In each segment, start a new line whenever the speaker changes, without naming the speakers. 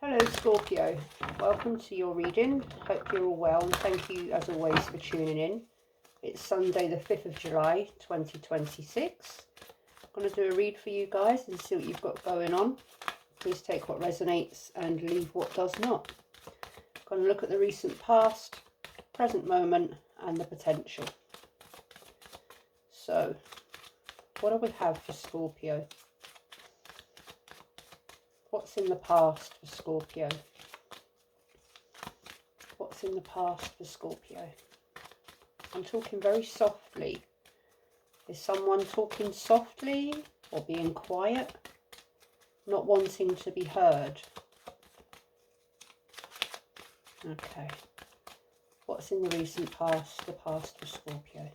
Hello Scorpio, welcome to your reading. Hope you're all well and thank you as always for tuning in. It's Sunday the 5th of July 2026. I'm going to do a read for you guys and see what you've got going on. Please take what resonates and leave what does not. I'm going to look at the recent past, present moment and the potential. So, what do we have for Scorpio? What's in the past for Scorpio? What's in the past for Scorpio? I'm talking very softly. Is someone talking softly or being quiet? Not wanting to be heard? Okay. What's in the recent past, the past for Scorpio?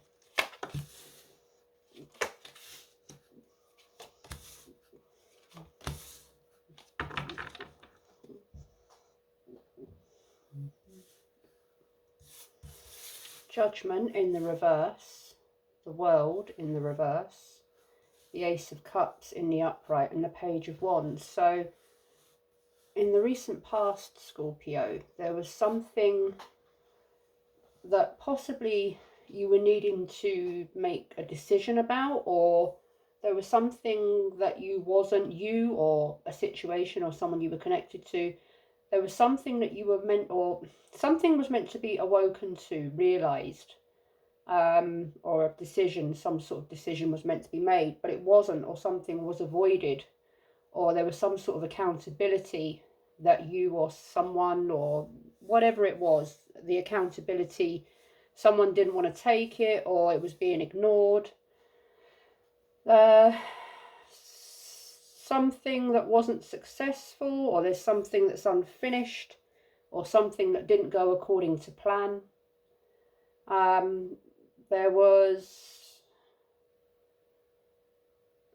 Judgment in the reverse, the World in the reverse, the Ace of Cups in the upright and the Page of Wands. So in the recent past, Scorpio, there was something that possibly you were needing to make a decision about, or there was something that wasn't you or a situation or someone you were connected to. There was something that you were meant, or something was meant to be awoken to, realised, or a decision, some sort of decision was meant to be made, but it wasn't, or something was avoided, or there was some sort of accountability that you or someone or whatever it was, the accountability, someone didn't want to take it, or it was being ignored. Something that wasn't successful, or there's something that's unfinished, or something that didn't go according to plan. There was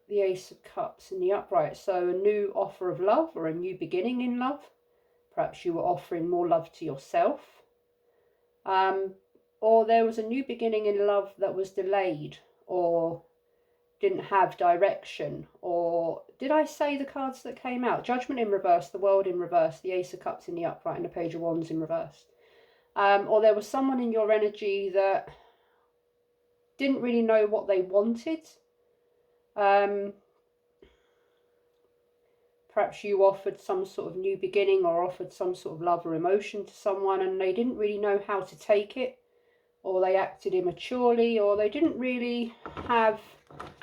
the Ace of Cups in the upright, so a new offer of love or a new beginning in love. Perhaps you were offering more love to yourself, or there was a new beginning in love that was delayed or didn't have direction. Or did I say the cards that came out? Judgment in reverse, the World in reverse, the Ace of Cups in the upright and the Page of Wands in reverse. Or there was someone in your energy that didn't really know what they wanted. Perhaps you offered some sort of new beginning or offered some sort of love or emotion to someone and they didn't really know how to take it, or they acted immaturely, or they didn't really have,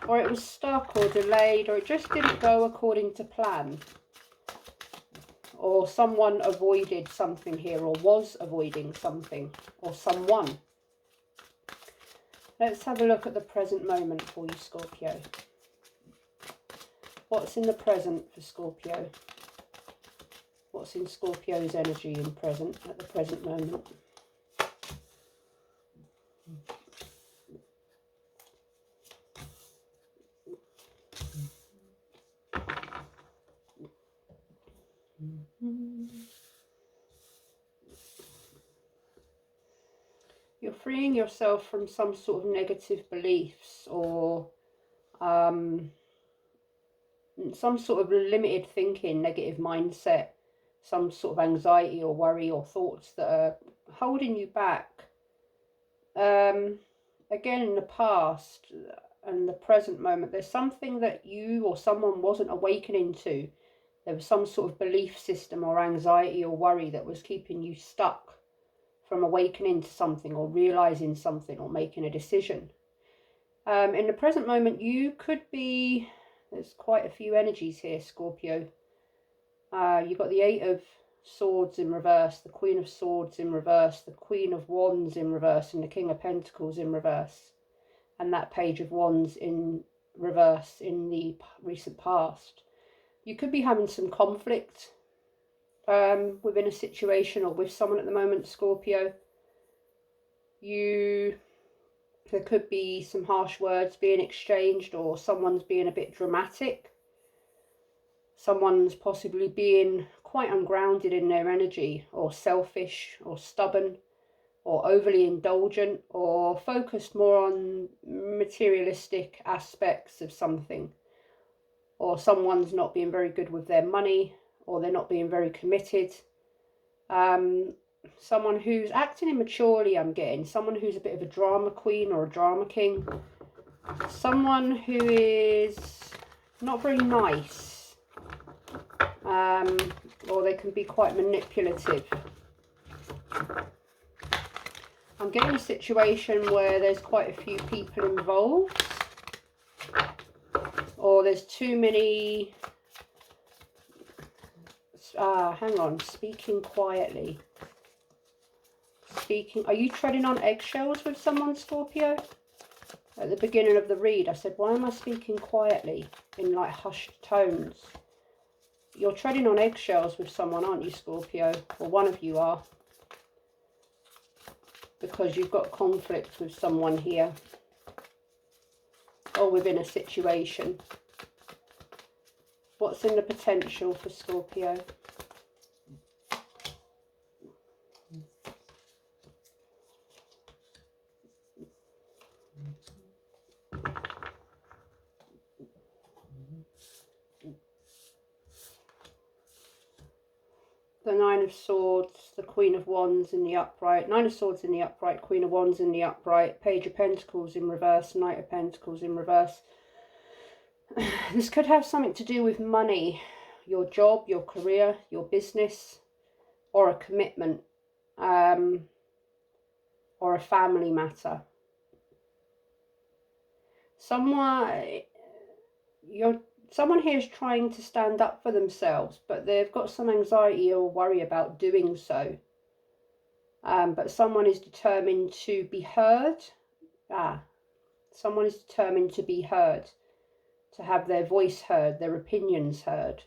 or it was stuck or delayed, or it just didn't go according to plan, or someone avoided something here, or was avoiding something or someone. Let's have a look at the present moment for you, Scorpio. What's in the present for Scorpio? What's in Scorpio's energy in present, at the present moment? You're freeing yourself from some sort of negative beliefs, or some sort of limited thinking, negative mindset, some sort of anxiety or worry or thoughts that are holding you back. Again, in the past and the present moment, there's something that you or someone wasn't awakening to. There was some sort of belief system or anxiety or worry that was keeping you stuck from awakening to something or realising something or making a decision. In the present moment, you could be, there's quite a few energies here, Scorpio. You've got the Eight of Swords in reverse, the Queen of Swords in reverse, the Queen of Wands in reverse, and the King of Pentacles in reverse. And that Page of Wands in reverse in the recent past. You could be having some conflict within a situation or with someone at the moment, Scorpio. There could be some harsh words being exchanged, or someone's being a bit dramatic. Someone's possibly being quite ungrounded in their energy, or selfish, or stubborn, or overly indulgent, or focused more on materialistic aspects of something. Or someone's not being very good with their money, or they're not being very committed. Someone who's acting immaturely, I'm getting. Someone who's a bit of a drama queen or a drama king. Someone who is not very nice. Or they can be quite manipulative. I'm getting a situation where there's quite a few people involved. Or there's too many... hang on. Speaking quietly. Are you treading on eggshells with someone, Scorpio? At the beginning of the read, I said, why am I speaking quietly in like hushed tones? You're treading on eggshells with someone, aren't you, Scorpio? Or one of you are. Because you've got conflict with someone here. Or within a situation. What's in the potential for Scorpio? The Nine of Swords, the Queen of Wands in the upright, Nine of Swords in the upright, Queen of Wands in the upright, Page of Pentacles in reverse, Knight of Pentacles in reverse. This could have something to do with money, your job, your career, your business, or a commitment, or a family matter. Someone here is trying to stand up for themselves, but they've got some anxiety or worry about doing so. But someone is determined to be heard. Someone is determined to be heard, to have their voice heard, their opinions heard.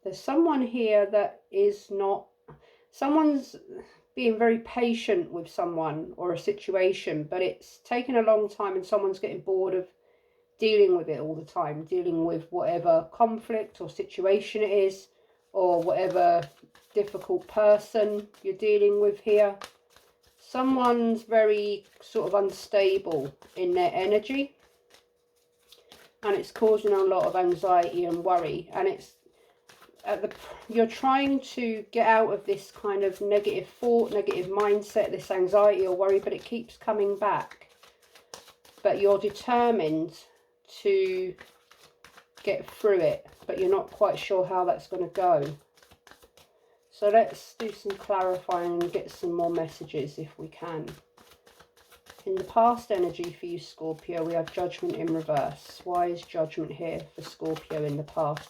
There's someone here that is not... Someone's being very patient with someone or a situation, but it's taken a long time and someone's getting bored of dealing with it all the time, dealing with whatever conflict or situation it is, or whatever difficult person you're dealing with here. Someone's very sort of unstable in their energy, and it's causing a lot of anxiety and worry, and it's you're trying to get out of this kind of negative thought, negative mindset, this anxiety or worry, but it keeps coming back. But you're determined to get through it, but you're not quite sure how that's going to go. So let's do some clarifying and get some more messages if we can. In the past energy for you, Scorpio, we have Judgment in reverse. Why is Judgment here for Scorpio in the past?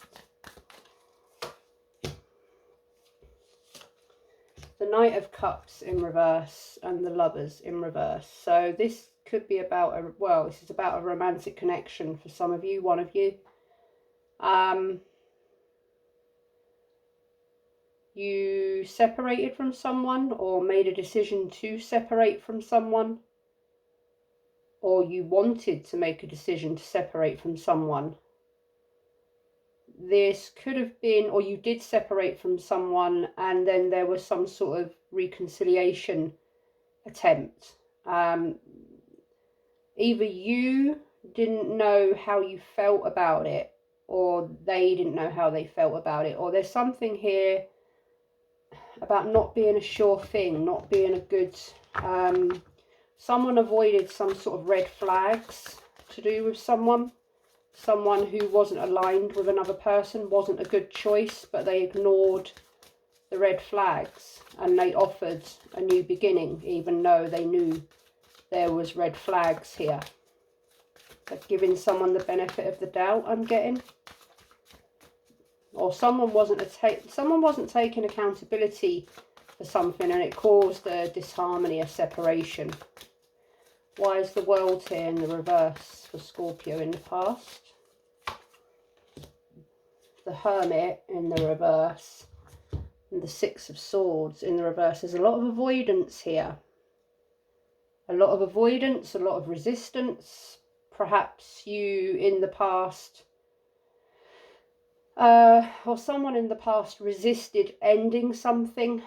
The Knight of Cups in reverse and the Lovers in reverse. So this could be about this is about a romantic connection for some of you, one of you. You separated from someone or made a decision to separate from someone, or you wanted to make a decision to separate from someone. This could have been, or you did separate from someone and then there was some sort of reconciliation attempt. Either you didn't know how you felt about it, or they didn't know how they felt about it, or there's something here about not being a sure thing, not being a good... someone avoided some sort of red flags to do with someone who wasn't aligned with another person, wasn't a good choice, but they ignored the red flags and they offered a new beginning, even though they knew there was red flags here. But giving someone the benefit of the doubt, I'm getting. Or someone wasn't taking accountability for something and it caused a disharmony, a separation. Why is the World here in the reverse for Scorpio in the past? The Hermit in the reverse and the Six of Swords in the reverse. There's a lot of avoidance here. A lot of avoidance, a lot of resistance. Perhaps you in the past, or someone in the past resisted ending something,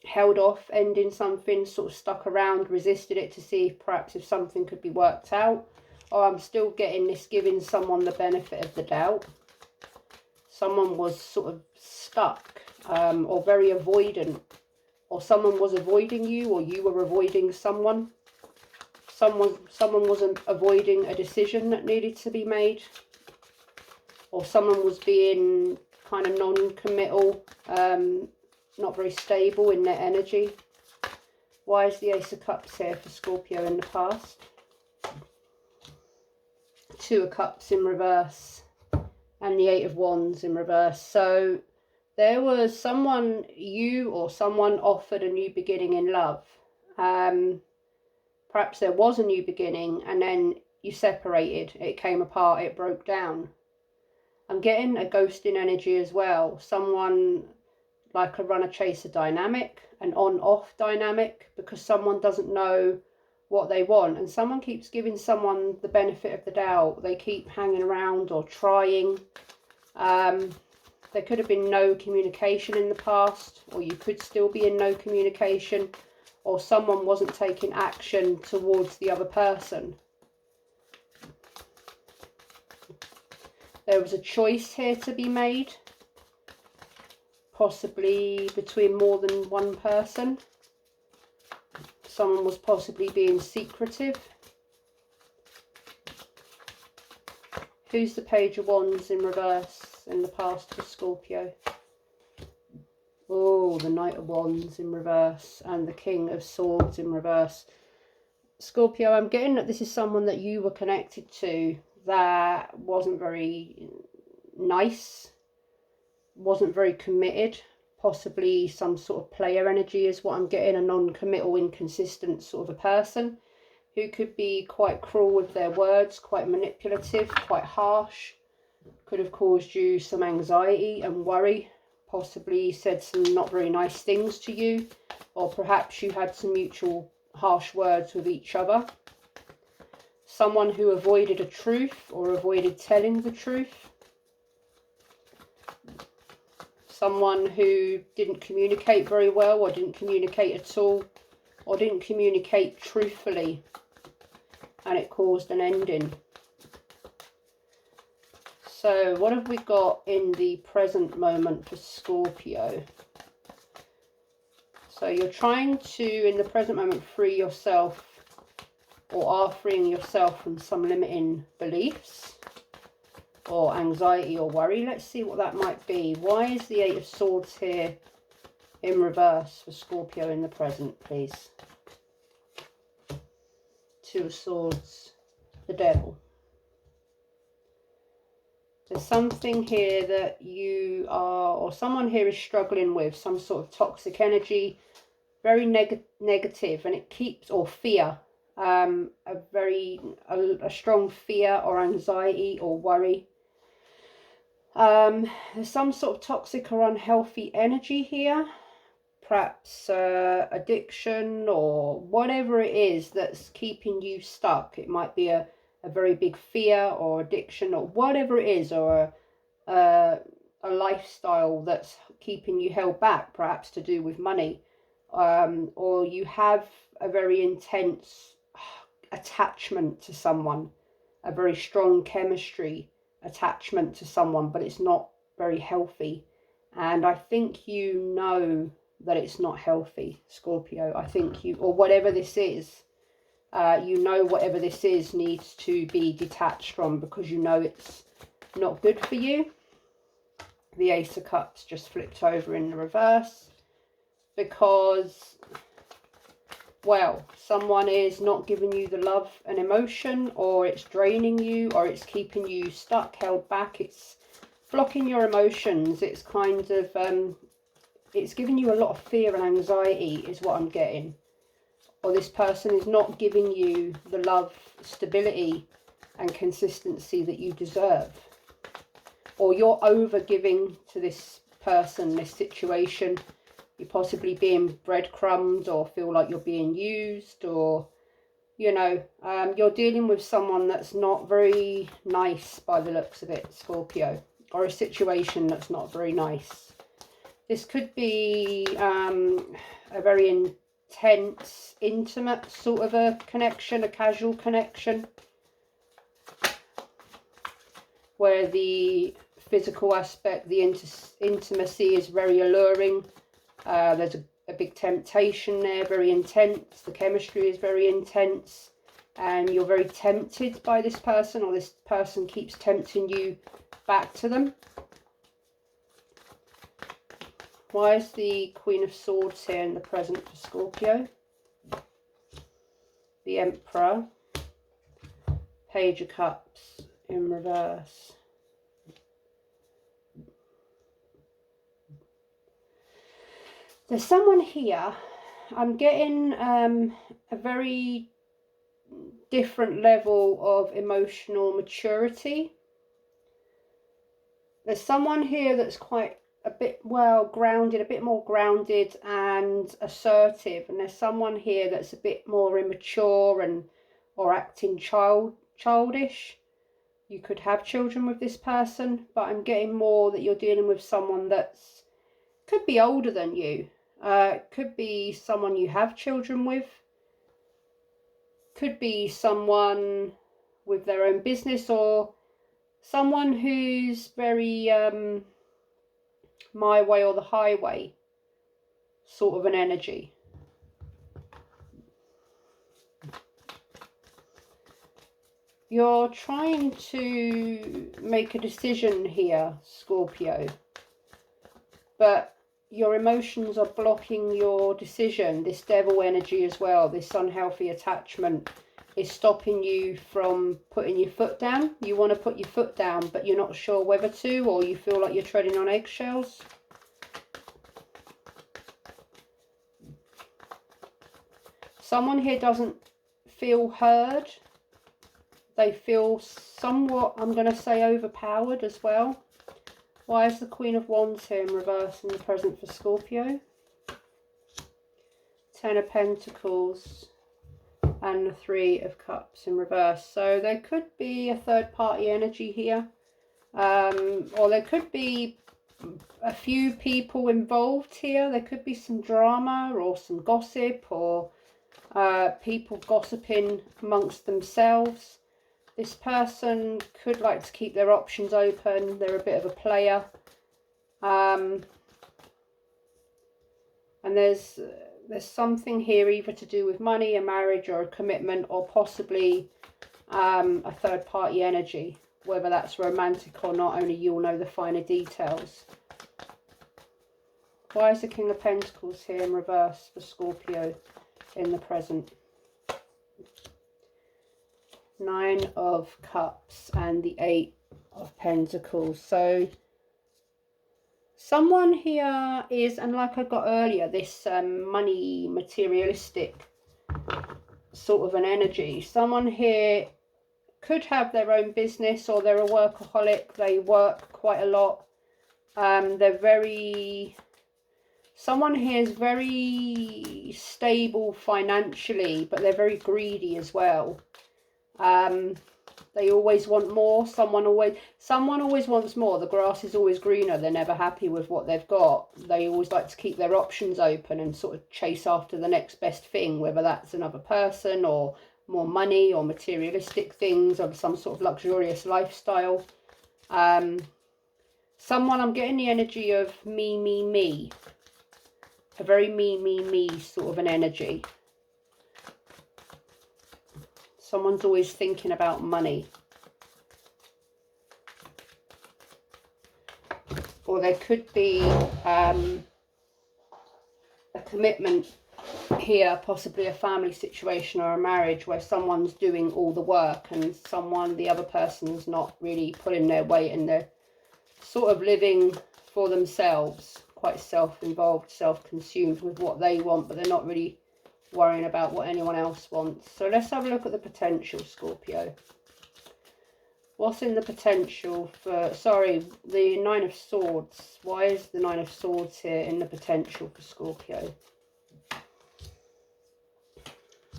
held off ending something, sort of stuck around, resisted it to see if perhaps if something could be worked out. Or I'm still getting this giving someone the benefit of the doubt. someone was sort of stuck or very avoidant, or someone was avoiding you, or you were avoiding someone. Someone was avoiding a decision that needed to be made, or someone was being kind of non-committal, not very stable in their energy. Why is the Ace of Cups here for Scorpio in the past? Two of Cups in reverse and the Eight of Wands in reverse. So there was someone, you or someone offered a new beginning in love. Perhaps there was a new beginning and then you separated, it came apart, it broke down. I'm getting a ghosting energy as well. Someone like a runner-chaser dynamic, an on-off dynamic, because someone doesn't know what they want. And someone keeps giving someone the benefit of the doubt. They keep hanging around or trying. There could have been no communication in the past, or you could still be in no communication, or someone wasn't taking action towards the other person. There was a choice here to be made, possibly between more than one person. Someone was possibly being secretive. Who's the Page of Wands in reverse in the past for Scorpio? Oh, the Knight of Wands in reverse and the King of Swords in reverse. Scorpio, I'm getting that this is someone that you were connected to that wasn't very nice, wasn't very committed, possibly some sort of player energy is what I'm getting, a non-committal, inconsistent sort of a person who could be quite cruel with their words, quite manipulative, quite harsh, could have caused you some anxiety and worry, possibly said some not very nice things to you, or perhaps you had some mutual harsh words with each other. Someone who avoided a truth or avoided telling the truth. Someone who didn't communicate very well, or didn't communicate at all, or didn't communicate truthfully, and it caused an ending. So what have we got in the present moment for Scorpio? So you're trying to, in the present moment, free yourself, or are freeing yourself from some limiting beliefs or anxiety or worry. Let's see what that might be. Why is the Eight of Swords here in reverse for Scorpio in the present, please? Two of Swords, the Devil. There's something here that you are, or someone here is struggling with, some sort of toxic energy, very negative, and it keeps, or fear, a strong fear or anxiety or worry. There's some sort of toxic or unhealthy energy here, perhaps addiction or whatever it is that's keeping you stuck. It might be a very big fear or addiction or whatever it is, or a lifestyle that's keeping you held back, perhaps to do with money, or you have a very intense attachment to someone, a very strong chemistry attachment to someone, but it's not very healthy. And I think you know that it's not healthy, Scorpio. I think you, or whatever this is, you know whatever this is needs to be detached from, because you know it's not good for you. The Ace of Cups just flipped over in the reverse, because, well, someone is not giving you the love and emotion, or it's draining you, or it's keeping you stuck, held back. It's blocking your emotions. It's kind of, it's giving you a lot of fear and anxiety is what I'm getting. Or this person is not giving you the love, stability and consistency that you deserve. Or you're over giving to this person, this situation. You're possibly being breadcrumbed, or feel like you're being used, or, you know, you're dealing with someone that's not very nice by the looks of it, Scorpio, or a situation that's not very nice. This could be a very intense, intimate sort of a connection, a casual connection, where the physical aspect. The intimacy is very alluring. There's a big temptation there, very intense. The chemistry is very intense. And you're very tempted by this person, or this person keeps tempting you back to them. Why is the Queen of Swords here in the present for Scorpio? The Emperor. Page of Cups in reverse. There's someone here. I'm getting a very different level of emotional maturity. There's someone here that's quite a bit well grounded, a bit more grounded and assertive, and there's someone here that's a bit more immature and or acting childish. You could have children with this person, but I'm getting more that you're dealing with someone that's could be older than you. Could be someone you have children with. Could be someone with their own business, or someone who's very my way or the highway sort of an energy. You're trying to make a decision here, Scorpio, but your emotions are blocking your decision. This devil energy as well, this unhealthy attachment is stopping you from putting your foot down. You want to put your foot down, but you're not sure whether to, or you feel like you're treading on eggshells. Someone here doesn't feel heard. They feel somewhat, I'm going to say, overpowered as well. Why is the Queen of Wands here in reverse in the present for Scorpio? Ten of Pentacles and the Three of Cups in reverse. So there could be a third party energy here. Or there could be a few people involved here. There could be some drama or some gossip, or people gossiping amongst themselves. This person could like to keep their options open. They're a bit of a player. And there's something here either to do with money, a marriage, or a commitment, or possibly a third party energy. Whether that's romantic or not, only you'll know the finer details. Why is the King of Pentacles here in reverse for Scorpio in the present? Nine of Cups and the Eight of Pentacles. So someone here is, and like I got earlier, this money, materialistic sort of an energy. Someone here could have their own business, or they're a workaholic. They work quite a lot. They're very... Someone here is very stable financially, but they're very greedy as well. They always want more. Someone always wants more. The grass is always greener. They're never happy with what they've got. They always like to keep their options open and sort of chase after the next best thing, whether that's another person or more money or materialistic things or some sort of luxurious lifestyle. Someone, I'm getting the energy of me. A very me sort of an energy. Someone's always thinking about money. Or there could be a commitment here, possibly a family situation or a marriage where someone's doing all the work and the other person's not really pulling their weight, and they're sort of living for themselves, quite self-involved, self-consumed with what they want, but they're not really worrying about what anyone else wants. So let's have a look at the potential, Scorpio. What's in the potential for, sorry, the Nine of Swords. Why is the Nine of Swords here in the potential for Scorpio?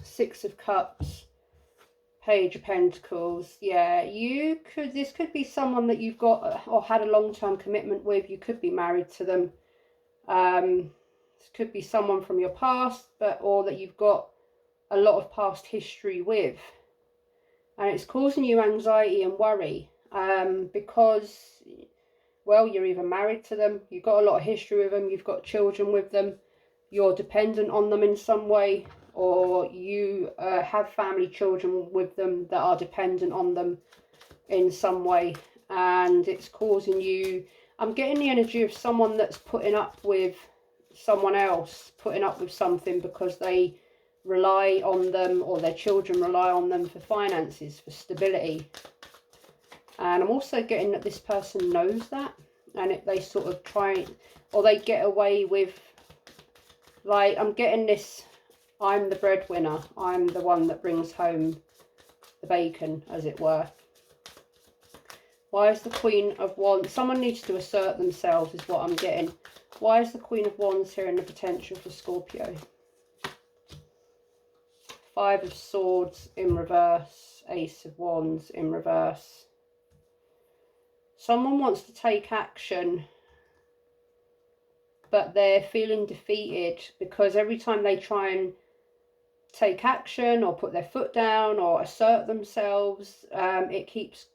Six of Cups, Page of Pentacles. Yeah, this could be someone that you've got or had a long-term commitment with. You could be married to them. This could be someone from your past, or that you've got a lot of past history with, and it's causing you anxiety and worry, because well, you're either married to them, you've got a lot of history with them, you've got children with them, you're dependent on them in some way, or you have family children with them that are dependent on them in some way, and it's causing you, I'm getting the energy of someone that's putting up with someone else, putting up with something because they rely on them, or their children rely on them for finances, for stability. And I'm also getting that this person knows that, and they sort of try, or they get away with, like, I'm getting this, I'm the breadwinner, I'm the one that brings home the bacon, as it were. Why is the Queen of Wands? Someone needs to assert themselves is what I'm getting. Why is the Queen of Wands here in the potential for Scorpio? Five of Swords in reverse, Ace of Wands in reverse. Someone wants to take action, but they're feeling defeated because every time they try and take action or put their foot down or assert themselves, it keeps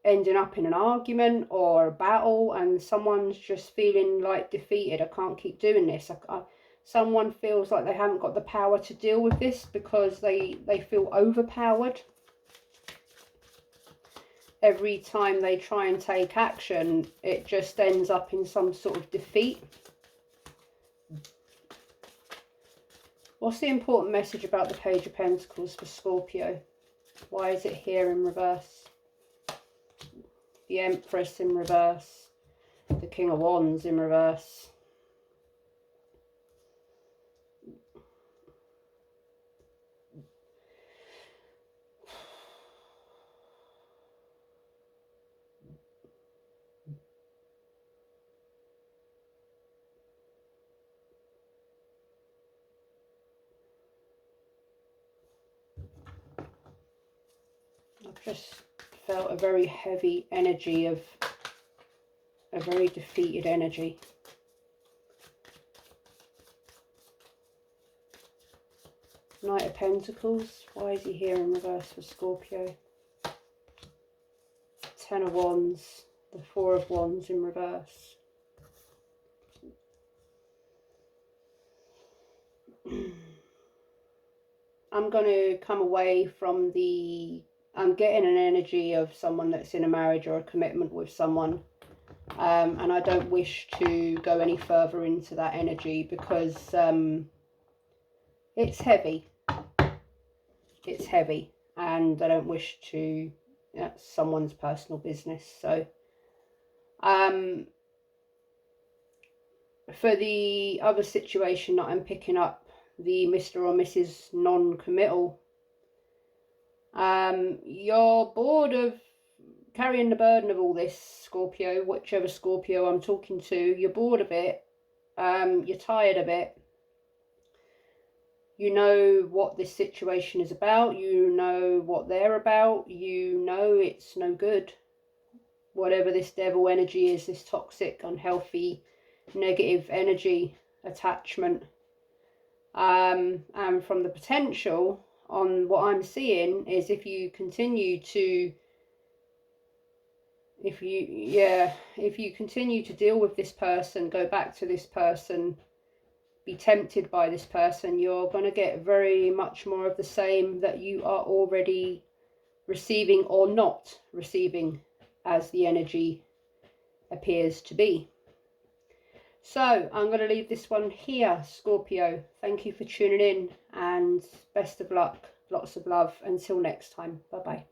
ending up in an argument or a battle, and someone's just feeling like defeated. I can't keep doing this. Someone feels like they haven't got the power to deal with this because they feel overpowered. Every time they try and take action, it just ends up in some sort of defeat. What's the important message about the Page of Pentacles for Scorpio? Why is it here in reverse? The Empress in reverse. The King of Wands in reverse. I've just felt a very heavy energy of a very defeated energy. Knight of Pentacles. Why is he here in reverse for Scorpio? Ten of Wands. The Four of Wands in reverse. I'm going to come away from the... I'm getting an energy of someone that's in a marriage or a commitment with someone. And I don't wish to go any further into that energy because it's heavy. It's heavy. And I don't wish to... That's someone's personal business. So, for the other situation that I'm picking up, the Mr. or Mrs. non-committal, you're bored of carrying the burden of all this, Scorpio, whichever Scorpio I'm talking to. You're bored of it. You're tired of it. You know what this situation is about. You know what they're about. You know it's no good. Whatever this devil energy is, this toxic, unhealthy, negative energy attachment. And from the potential on what I'm seeing is if you continue to deal with this person, go back to this person, be tempted by this person, you're going to get very much more of the same that you are already receiving or not receiving, as the energy appears to be. So I'm going to leave this one here, Scorpio. Thank you for tuning in and best of luck. Lots of love. Until next time. Bye-bye.